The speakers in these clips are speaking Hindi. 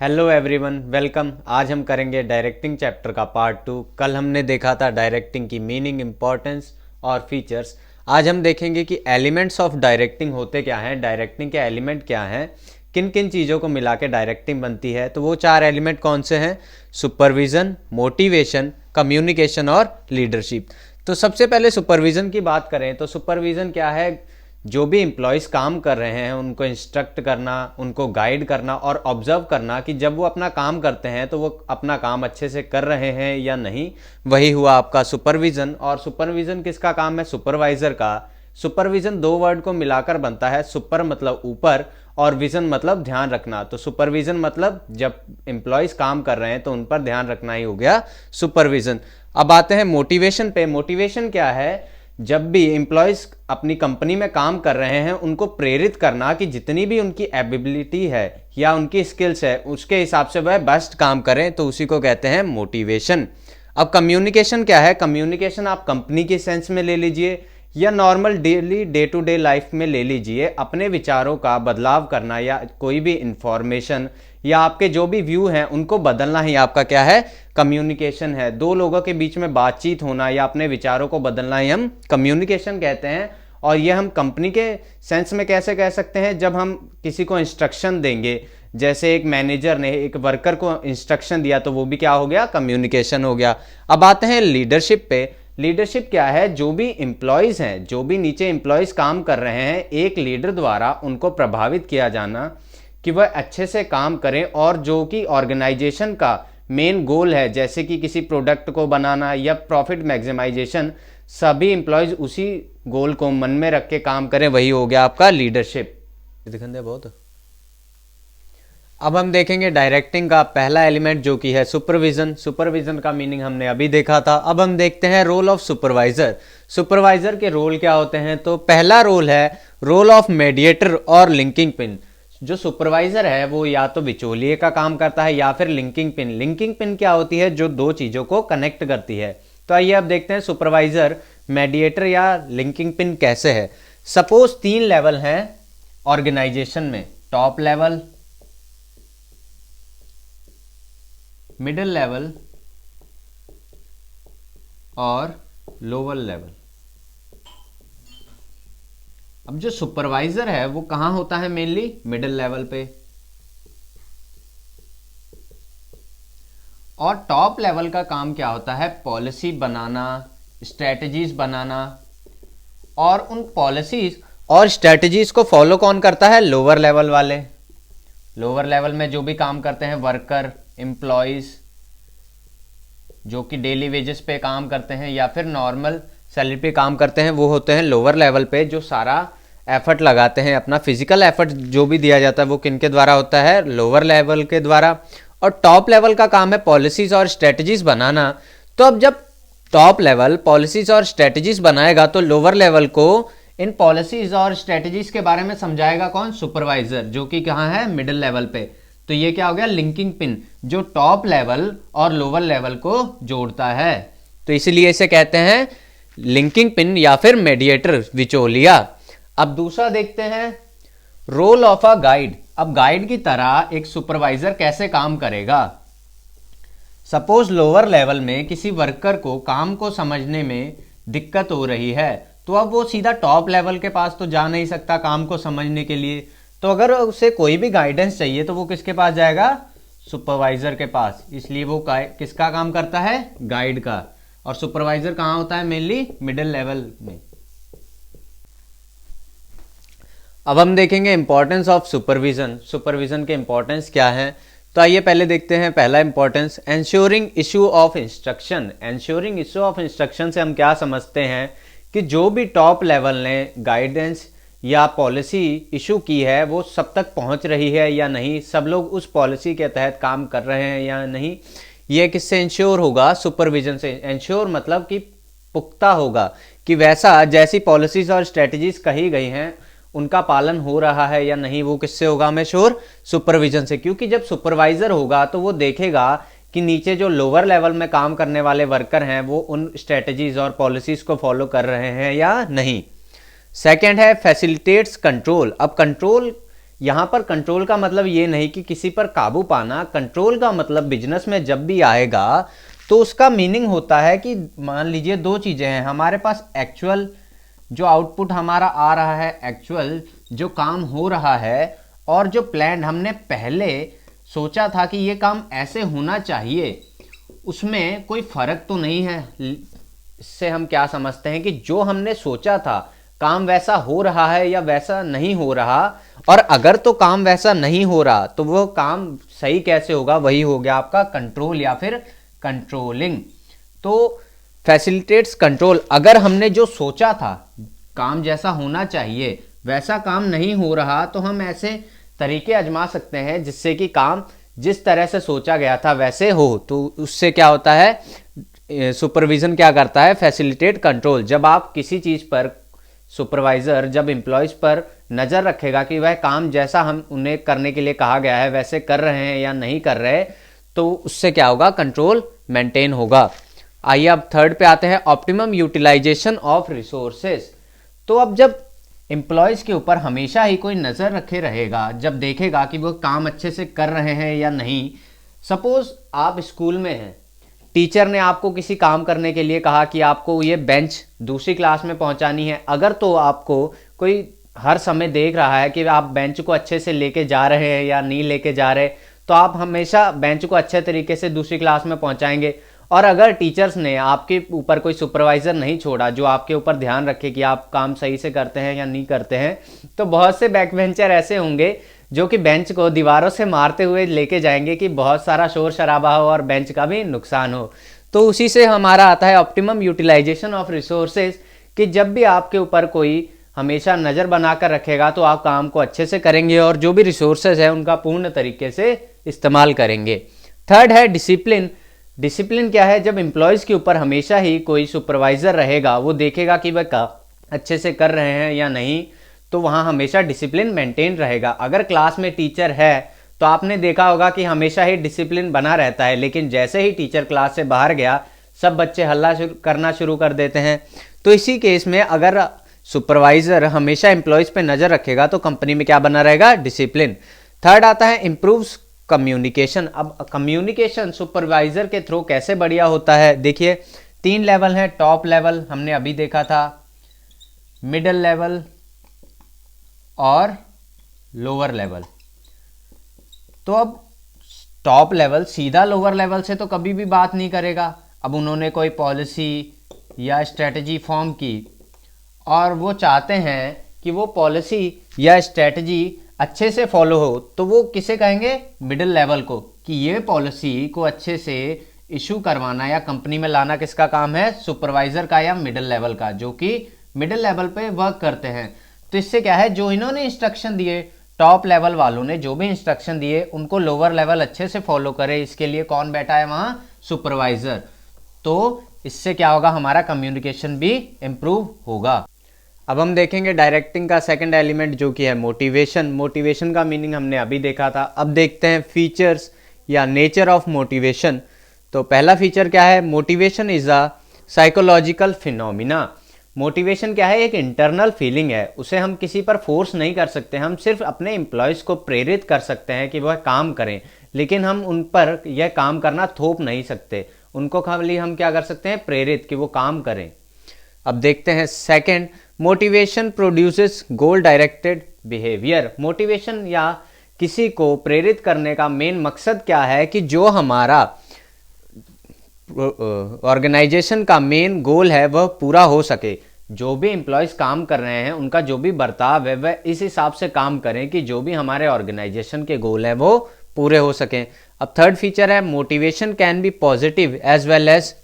Hello everyone, welcome. आज हम करेंगे डायरेक्टिंग चैप्टर का पार्ट 2। कल हमने देखा था डायरेक्टिंग की मीनिंग, इंपॉर्टेंस और फीचर्स। आज हम देखेंगे कि एलिमेंट्स ऑफ डायरेक्टिंग होते क्या हैं, डायरेक्टिंग के एलिमेंट क्या हैं, किन किन चीज़ों को मिला के डायरेक्टिंग बनती है। तो वो चार एलिमेंट कौन से हैं? सुपरविज़न, मोटिवेशन, कम्युनिकेशन और लीडरशिप। तो सबसे पहले सुपरविज़न की बात करें तो सुपरविज़न क्या है? जो भी एम्प्लॉयज़ काम कर रहे हैं उनको इंस्ट्रक्ट करना, उनको गाइड करना और ऑब्जर्व करना कि जब वो अपना काम करते हैं तो वो अपना काम अच्छे से कर रहे हैं या नहीं। वही हुआ आपका सुपरविज़न। और सुपरविज़न किसका काम है? सुपरवाइज़र का। सुपरविज़न दो वर्ड को मिलाकर बनता है। सुपर मतलब ऊपर और विज़न मतलब ध्यान रखना। तो सुपरविज़न मतलब जब एम्प्लॉयज़ काम कर रहे हैं तो उन पर ध्यान रखना ही हो गया सुपरविज़न। अब आते हैं मोटिवेशन पे। मोटिवेशन क्या है? जब भी एम्प्लॉयज़ अपनी कंपनी में काम कर रहे हैं उनको प्रेरित करना कि जितनी भी उनकी एबिलिटी है या उनकी स्किल्स है उसके हिसाब से वह बेस्ट काम करें, तो उसी को कहते हैं मोटिवेशन। अब कम्युनिकेशन क्या है? कम्युनिकेशन आप कंपनी के सेंस में ले लीजिए या normal daily day to day life में ले लीजिए। अपने विचारों का बदलाव करना या कोई भी इंफॉर्मेशन या आपके जो भी व्यू हैं उनको बदलना ही आपका क्या है? कम्युनिकेशन है। दो लोगों के बीच में बातचीत होना या अपने विचारों को बदलना ही हम कम्युनिकेशन कहते हैं। और ये हम कंपनी के सेंस में कैसे कह सकते हैं? जब हम किसी को इंस्ट्रक्शन देंगे, जैसे एक मैनेजर ने एक वर्कर को इंस्ट्रक्शन दिया तो वो भी क्या हो गया? कम्युनिकेशन हो गया। अब आते हैं लीडरशिप पे। लीडरशिप क्या है? जो भी एम्प्लॉयज़ हैं, जो भी नीचे एम्प्लॉयज़ काम कर रहे हैं, एक लीडर द्वारा उनको प्रभावित किया जाना कि वह अच्छे से काम करें और जो कि ऑर्गेनाइजेशन का मेन गोल है, जैसे कि किसी प्रोडक्ट को बनाना या प्रॉफिट मैक्सिमाइजेशन, सभी एम्प्लॉयज़ उसी गोल को मन में रख के काम करें, वही हो गया आपका लीडरशिप। दिखंदे बहुत। अब हम देखेंगे डायरेक्टिंग का पहला एलिमेंट जो कि है सुपरविजन। सुपरविजन का मीनिंग हमने अभी देखा था। अब हम देखते हैं रोल ऑफ सुपरवाइजर। सुपरवाइजर के रोल क्या होते हैं? तो पहला रोल है रोल ऑफ मेडिएटर और लिंकिंग पिन। जो सुपरवाइजर है वो या तो बिचौलिए का काम करता है या फिर लिंकिंग पिन। लिंकिंग पिन क्या होती है? जो दो चीजों को कनेक्ट करती है। तो आइए अब देखते हैं सुपरवाइजर, मेडिएटर या लिंकिंग पिन कैसे है। सपोज 3 लेवल हैं ऑर्गेनाइजेशन में, टॉप लेवल, मिडिल लेवल और लोअर लेवल। अब जो सुपरवाइजर है वो कहां होता है? मेनली मिडिल लेवल पे। और टॉप लेवल का काम क्या होता है? पॉलिसी बनाना, स्ट्रेटजीज बनाना। और उन पॉलिसीज और स्ट्रेटजीज को फॉलो कौन करता है? लोअर लेवल वाले। लोअर लेवल में जो भी काम करते हैं वर्कर, एम्प्लॉयज, जो कि डेली वेजेस पे काम करते हैं या फिर नॉर्मल सैलरी पे काम करते हैं, वो होते हैं लोअर लेवल पे, जो सारा एफर्ट लगाते हैं। अपना फिजिकल एफर्ट जो भी दिया जाता है वो किनके द्वारा होता है? लोअर लेवल के द्वारा। और टॉप लेवल का काम है पॉलिसीज और स्ट्रेटजीज बनाना। तो अब जब टॉप लेवल पॉलिसीज और स्ट्रेटजीज बनाएगा तो लोअर लेवल को इन पॉलिसीज और स्ट्रेटजीज के बारे में समझाएगा कौन? सुपरवाइजर, जो कि कहाँ है? मिडिल लेवल पे। तो ये क्या हो गया? लिंकिंग पिन, जो टॉप लेवल और लोअर लेवल को जोड़ता है। तो इसीलिए इसे कहते हैं लिंकिंग पिन या फिर मेडिएटर, विचोलिया। अब दूसरा देखते हैं रोल ऑफ अ गाइड। अब गाइड की तरह एक सुपरवाइजर कैसे काम करेगा? सपोज लोअर लेवल में किसी वर्कर को काम को समझने में दिक्कत हो रही है, तो अब वो सीधा टॉप लेवल के पास तो जा नहीं सकता काम को समझने के लिए। तो अगर उसे कोई भी गाइडेंस चाहिए तो वो किसके पास जाएगा? सुपरवाइजर के पास। इसलिए वो किसका काम करता है? गाइड का। और सुपरवाइजर कहाँ होता है? मेनली मिडिल लेवल में। अब हम देखेंगे इंपॉर्टेंस ऑफ सुपरविजन। सुपरविजन के इंपॉर्टेंस क्या है? तो आइए पहले देखते हैं पहला importance, ensuring issue of instruction. Ensuring issue of instruction से हम क्या समझते हैं कि जो भी टॉप लेवल ने गाइडेंस या पॉलिसी इशू की है वो सब तक पहुंच रही है या नहीं, सब लोग उस पॉलिसी के तहत काम कर रहे हैं या नहीं। ये किससे इंश्योर होगा? सुपरविजन से। इंश्योर मतलब कि पुख्ता होगा कि वैसा जैसी पॉलिसीज और स्ट्रेटजीज कही गई हैं उनका पालन हो रहा है या नहीं, वो किससे होगा? हमें श्योर सुपरविजन से। क्योंकि जब सुपरवाइजर होगा तो वो देखेगा कि नीचे जो लोअर लेवल में काम करने वाले वर्कर हैं वो उन स्ट्रेटजीज और पॉलिसीज को फॉलो कर रहे हैं या नहीं। सेकेंड है फैसिलिटेट्स कंट्रोल। अब कंट्रोल यहाँ पर कंट्रोल का मतलब ये नहीं कि किसी पर काबू पाना। कंट्रोल का मतलब बिजनेस में जब भी आएगा तो उसका मीनिंग होता है कि मान लीजिए दो चीज़ें हैं, हमारे पास एक्चुअल जो आउटपुट हमारा आ रहा है, एक्चुअल जो काम हो रहा है, और जो प्लान हमने पहले सोचा था कि ये काम ऐसे होना चाहिए, उसमें कोई फ़र्क तो नहीं है। इससे हम क्या समझते हैं कि जो हमने सोचा था काम वैसा हो रहा है या वैसा नहीं हो रहा, और अगर तो काम वैसा नहीं हो रहा तो वो काम सही कैसे होगा, वही हो गया आपका कंट्रोल या फिर कंट्रोलिंग। तो फैसिलिटेट्स कंट्रोल, अगर हमने जो सोचा था काम जैसा होना चाहिए वैसा काम नहीं हो रहा तो हम ऐसे तरीके आजमा सकते हैं जिससे कि काम जिस तरह से सोचा गया था वैसे हो। तो उससे क्या होता है, सुपरविजन क्या करता है, फैसिलिटेट कंट्रोल। जब आप किसी चीज़ पर सुपरवाइज़र जब एम्प्लॉयज़ पर नज़र रखेगा कि वह काम जैसा हम उन्हें करने के लिए कहा गया है वैसे कर रहे हैं या नहीं कर रहे, तो उससे क्या होगा, कंट्रोल मेंटेन होगा। आइए अब थर्ड पे आते हैं, ऑप्टिमम यूटिलाइजेशन ऑफ रिसोर्सेज। तो अब जब एम्प्लॉयज़ के ऊपर हमेशा ही कोई नज़र रखे रहेगा, जब देखेगा कि वो काम अच्छे से कर रहे हैं या नहीं। सपोज़ आप स्कूल में हैं, टीचर ने आपको किसी काम करने के लिए कहा कि आपको ये बेंच दूसरी क्लास में पहुंचानी है। अगर तो आपको कोई हर समय देख रहा है कि आप बेंच को अच्छे से लेके जा रहे हैं या नहीं लेके जा रहे, तो आप हमेशा बेंच को अच्छे तरीके से दूसरी क्लास में पहुंचाएंगे। और अगर टीचर्स ने आपके ऊपर कोई सुपरवाइज़र नहीं छोड़ा जो आपके ऊपर ध्यान रखे कि आप काम सही से करते हैं या नहीं करते हैं, तो बहुत से बैक बेंचर ऐसे होंगे जो कि बेंच को दीवारों से मारते हुए लेके जाएंगे कि बहुत सारा शोर शराबा हो और बेंच का भी नुकसान हो। तो उसी से हमारा आता है ऑप्टिमम यूटिलाइजेशन ऑफ रिसोर्सेज, कि जब भी आपके ऊपर कोई हमेशा नज़र बनाकर रखेगा तो आप काम को अच्छे से करेंगे और जो भी रिसोर्सेज है उनका पूर्ण तरीके से इस्तेमाल करेंगे। थर्ड है डिसिप्लिन। डिसिप्लिन क्या है, जब एम्प्लॉयज़ के ऊपर हमेशा ही कोई सुपरवाइज़र रहेगा, वो देखेगा कि वह अच्छे से कर रहे हैं या नहीं, तो वहाँ हमेशा डिसिप्लिन मेंटेन रहेगा। अगर क्लास में टीचर है तो आपने देखा होगा कि हमेशा ही डिसिप्लिन बना रहता है, लेकिन जैसे ही टीचर क्लास से बाहर गया सब बच्चे हल्ला करना शुरू कर देते हैं। तो इसी केस में अगर सुपरवाइज़र हमेशा एम्प्लॉयज़ पे नज़र रखेगा तो कंपनी में क्या बना रहेगा, डिसिप्लिन। थर्ड आता है इम्प्रूव्स कम्युनिकेशन। अब कम्युनिकेशन सुपरवाइज़र के थ्रू कैसे बढ़िया होता है, देखिए 3 लेवल हैं। टॉप लेवल हमने अभी देखा था, मिडिल लेवल और लोअर लेवल। तो अब टॉप लेवल सीधा लोअर लेवल से तो कभी भी बात नहीं करेगा। अब उन्होंने कोई पॉलिसी या स्ट्रेटजी फॉर्म की और वो चाहते हैं कि वो पॉलिसी या स्ट्रेटजी अच्छे से फॉलो हो, तो वो किसे कहेंगे, मिडिल लेवल को, कि ये पॉलिसी को अच्छे से इशू करवाना या कंपनी में लाना किसका काम है, सुपरवाइज़र का या मिडिल लेवल का, जो कि मिडिल लेवल पे वर्क करते हैं। तो इससे क्या है, जो इन्होंने इंस्ट्रक्शन दिए, टॉप लेवल वालों ने जो भी इंस्ट्रक्शन दिए उनको लोअर लेवल अच्छे से फॉलो करे, इसके लिए कौन बैठा है वहाँ, सुपरवाइज़र। तो इससे क्या होगा, हमारा कम्युनिकेशन भी इम्प्रूव होगा। अब हम देखेंगे डायरेक्टिंग का सेकंड एलिमेंट जो कि है मोटिवेशन। मोटिवेशन का मीनिंग हमने अभी देखा था। अब देखते हैं फीचर्स या नेचर ऑफ मोटिवेशन। तो पहला फीचर क्या है, motivation is a psychological phenomena. Motivation क्या है, एक इंटरनल फीलिंग है, उसे हम किसी पर फोर्स नहीं कर सकते। हम सिर्फ अपने एम्प्लॉयज़ को प्रेरित कर सकते हैं कि वह काम करें, लेकिन हम उन पर यह काम करना थोप नहीं सकते। उनको खाली हम क्या कर सकते हैं, प्रेरित, कि वो काम करें। अब देखते हैं सेकंड, मोटिवेशन प्रोड्यूसेस गोल डायरेक्टेड बिहेवियर। मोटिवेशन या किसी को प्रेरित करने का मेन मकसद क्या है कि जो हमारा ऑर्गेनाइजेशन का मेन गोल है वह पूरा हो सके। जो भी एम्प्लॉयज़ काम कर रहे हैं उनका जो भी बर्ताव है वह इस हिसाब से काम करें कि जो भी हमारे ऑर्गेनाइजेशन के गोल है वो पूरे हो सकें। अब थर्ड फीचर है motivation can be positive as well as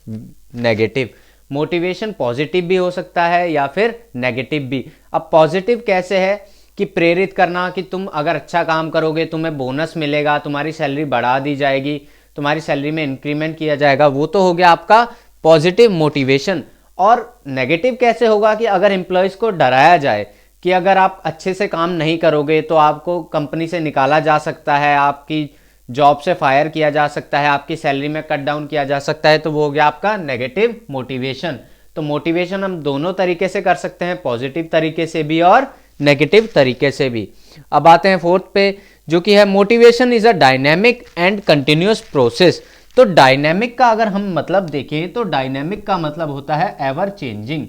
negative. Motivation positive भी हो सकता है या फिर नेगेटिव भी। अब पॉजिटिव कैसे है कि प्रेरित करना कि तुम अगर अच्छा काम करोगे तुम्हें बोनस मिलेगा, तुम्हारी सैलरी बढ़ा दी जाएगी, तुम्हारी सैलरी में इंक्रीमेंट किया जाएगा, वो तो हो गया आपका पॉजिटिव मोटिवेशन। और नेगेटिव कैसे होगा कि अगर एम्प्लॉयज़ को डराया जाए कि अगर आप अच्छे से काम नहीं करोगे तो आपको कंपनी से निकाला जा सकता है, आपकी जॉब से फायर किया जा सकता है, आपकी सैलरी में कट डाउन किया जा सकता है, तो वो हो गया आपका नेगेटिव मोटिवेशन। तो मोटिवेशन हम दोनों तरीके से कर सकते हैं, पॉजिटिव तरीके से भी और नेगेटिव तरीके से भी। अब आते हैं फोर्थ पे, जो कि है motivation is a dynamic and continuous process. तो डायनेमिक का अगर हम मतलब देखें तो डायनेमिक का मतलब होता है एवर चेंजिंग,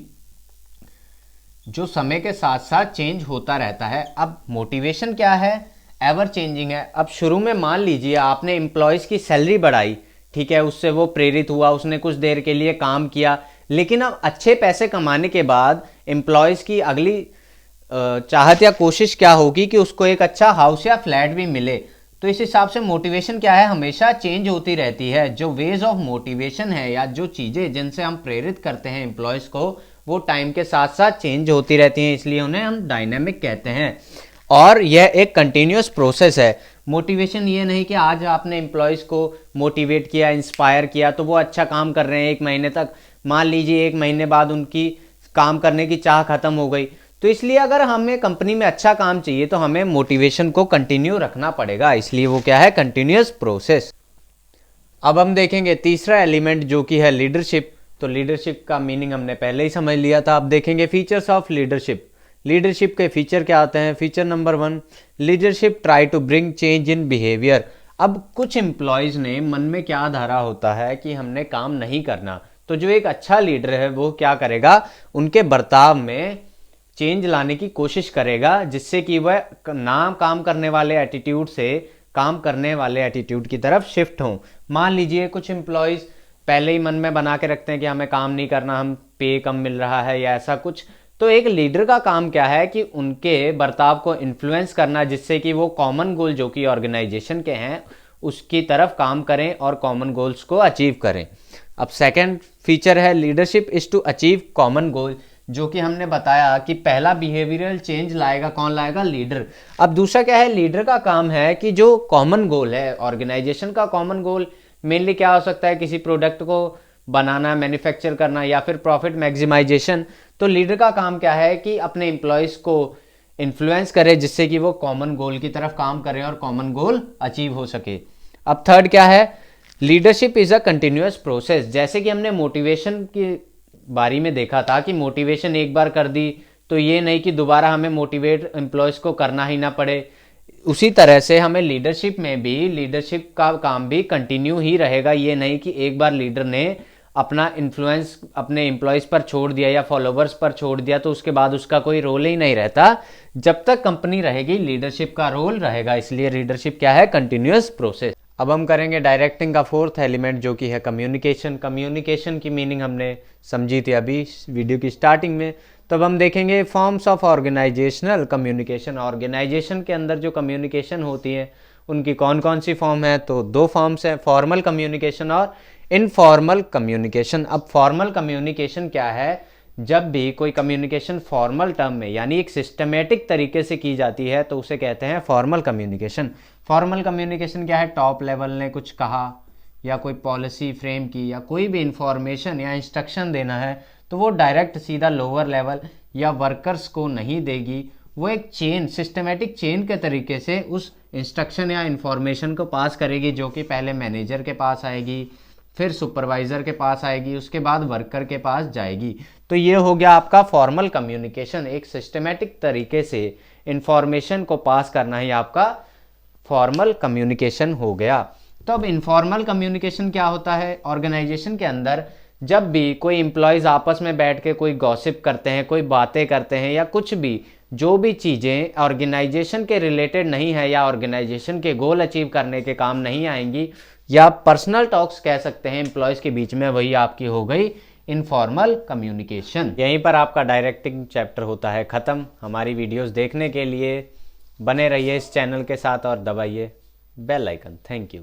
जो समय के साथ साथ चेंज होता रहता है। अब मोटिवेशन क्या है, एवर चेंजिंग है। अब शुरू में मान लीजिए आपने एम्प्लॉयज की सैलरी बढ़ाई, ठीक है, उससे वो प्रेरित हुआ, उसने कुछ देर के लिए काम किया, लेकिन अब अच्छे पैसे कमाने के बाद एम्प्लॉयज की अगली चाहत या कोशिश क्या होगी कि उसको एक अच्छा हाउस या फ्लैट भी मिले। तो इस हिसाब से मोटिवेशन क्या है, हमेशा चेंज होती रहती है। जो वेज ऑफ मोटिवेशन है या जो चीज़ें जिनसे हम प्रेरित करते हैं एम्प्लॉयज़ को, वो टाइम के साथ साथ चेंज होती रहती हैं, इसलिए उन्हें हम डायनेमिक कहते हैं। और यह एक कंटिन्यूअस प्रोसेस है। मोटिवेशन ये नहीं कि आज आपने एम्प्लॉयज़ को मोटिवेट किया, इंस्पायर किया, तो वो अच्छा काम कर रहे हैं 1 महीने तक, मान लीजिए 1 महीने बाद उनकी काम करने की चाह खत्म हो गई। तो इसलिए अगर हमें कंपनी में अच्छा काम चाहिए तो हमें मोटिवेशन को कंटिन्यू रखना पड़ेगा, इसलिए वो क्या है, कंटिन्यूअस प्रोसेस। अब हम देखेंगे तीसरा एलिमेंट जो कि है लीडरशिप। तो लीडरशिप का मीनिंग हमने पहले ही समझ लिया था। अब देखेंगे फीचर्स ऑफ लीडरशिप। लीडरशिप के फीचर क्या आते हैं। Feature number 1, leadership try to bring change in behaviour. अब कुछ एम्प्लॉयज़ ने मन में क्या धारा होता है कि हमने काम नहीं करना, तो जो एक अच्छा लीडर है वो क्या करेगा, उनके बर्ताव में चेंज लाने की कोशिश करेगा, जिससे कि वह ना काम करने वाले एटीट्यूड से काम करने वाले एटीट्यूड की तरफ शिफ्ट हों। मान लीजिए कुछ एम्प्लॉयज़ पहले ही मन में बना के रखते हैं कि हमें काम नहीं करना, हम पे कम मिल रहा है या ऐसा कुछ। तो एक लीडर का काम क्या है कि उनके बर्ताव को इन्फ्लुएंस करना, जिससे कि वो कॉमन गोल जो कि ऑर्गेनाइजेशन के हैं उसकी तरफ काम करें और कॉमन गोल्स को अचीव करें। अब सेकंड फीचर है leadership is to achieve common goal, जो कि हमने बताया कि पहला बिहेवियरल चेंज लाएगा, कौन लाएगा, लीडर। अब दूसरा क्या है, लीडर का काम है कि जो कॉमन गोल है ऑर्गेनाइजेशन का, कॉमन गोल मेनली क्या हो सकता है, किसी प्रोडक्ट को बनाना, मैन्युफैक्चर करना या फिर प्रॉफिट मैक्सिमाइजेशन। तो लीडर का काम क्या है कि अपने एम्प्लॉयज़ को इन्फ्लुएंस करे, जिससे कि वो कॉमन गोल की तरफ काम करें और कॉमन गोल अचीव हो सके। अब थर्ड क्या है, leadership is a continuous process. जैसे कि हमने मोटिवेशन की बारी में देखा था कि मोटिवेशन एक बार कर दी तो ये नहीं कि दोबारा हमें मोटिवेट एम्प्लॉयज़ को करना ही ना पड़े, उसी तरह से हमें लीडरशिप में भी लीडरशिप का काम भी कंटिन्यू ही रहेगा। ये नहीं कि एक बार लीडर ने अपना इन्फ्लुएंस अपने एम्प्लॉयज़ पर छोड़ दिया या फॉलोवर्स पर छोड़ दिया तो उसके बाद उसका कोई रोल ही नहीं रहता। जब तक कंपनी रहेगी लीडरशिप का रोल रहेगा, इसलिए लीडरशिप क्या है, कंटिन्यूअस प्रोसेस। अब हम करेंगे डायरेक्टिंग का फोर्थ एलिमेंट जो कि है कम्युनिकेशन। कम्युनिकेशन की मीनिंग हमने समझी थी अभी वीडियो की स्टार्टिंग में। तो अब हम देखेंगे forms of organisational communication. Organisation के अंदर जो कम्युनिकेशन होती है उनकी कौन कौन सी फॉर्म है, तो 2 फॉर्म्स हैं, फॉर्मल कम्युनिकेशन और इनफॉर्मल कम्युनिकेशन। अब फॉर्मल कम्युनिकेशन क्या है, जब भी कोई कम्युनिकेशन फॉर्मल टर्म में यानी एक सिस्टमेटिक तरीके से की जाती है तो उसे कहते हैं फॉर्मल कम्युनिकेशन। फॉर्मल कम्युनिकेशन क्या है, टॉप लेवल ने कुछ कहा या कोई पॉलिसी फ्रेम की या कोई भी इंफॉर्मेशन या इंस्ट्रक्शन देना है तो वो डायरेक्ट सीधा लोअर लेवल या वर्कर्स को नहीं देगी, वो एक चेन, सिस्टमेटिक चेन के तरीके से उस इंस्ट्रक्शन या इंफॉर्मेशन को पास करेगी, जो कि पहले मैनेजर के पास आएगी, फिर सुपरवाइज़र के पास आएगी, उसके बाद वर्कर के पास जाएगी। तो ये हो गया आपका फॉर्मल कम्युनिकेशन, एक सिस्टमेटिक तरीके से इंफॉर्मेशन को पास करना ही आपका फॉर्मल कम्युनिकेशन हो गया। तो अब इनफॉर्मल कम्युनिकेशन क्या होता है, ऑर्गेनाइजेशन के अंदर जब भी कोई एम्प्लॉयज़ आपस में बैठ के कोई गॉसिप करते हैं, कोई बातें करते हैं या कुछ भी, जो भी चीज़ें ऑर्गेनाइजेशन के रिलेटेड नहीं है या ऑर्गेनाइजेशन के गोल अचीव करने के काम नहीं आएंगी या पर्सनल टॉक्स कह सकते हैं एम्प्लॉयज़ के बीच में, वही आपकी हो गई इनफॉर्मल कम्युनिकेशन। यहीं पर आपका डायरेक्टिंग चैप्टर होता है ख़त्म। हमारी वीडियोस देखने के लिए बने रहिए इस चैनल के साथ और दबाइए बेल आइकन। Thank you.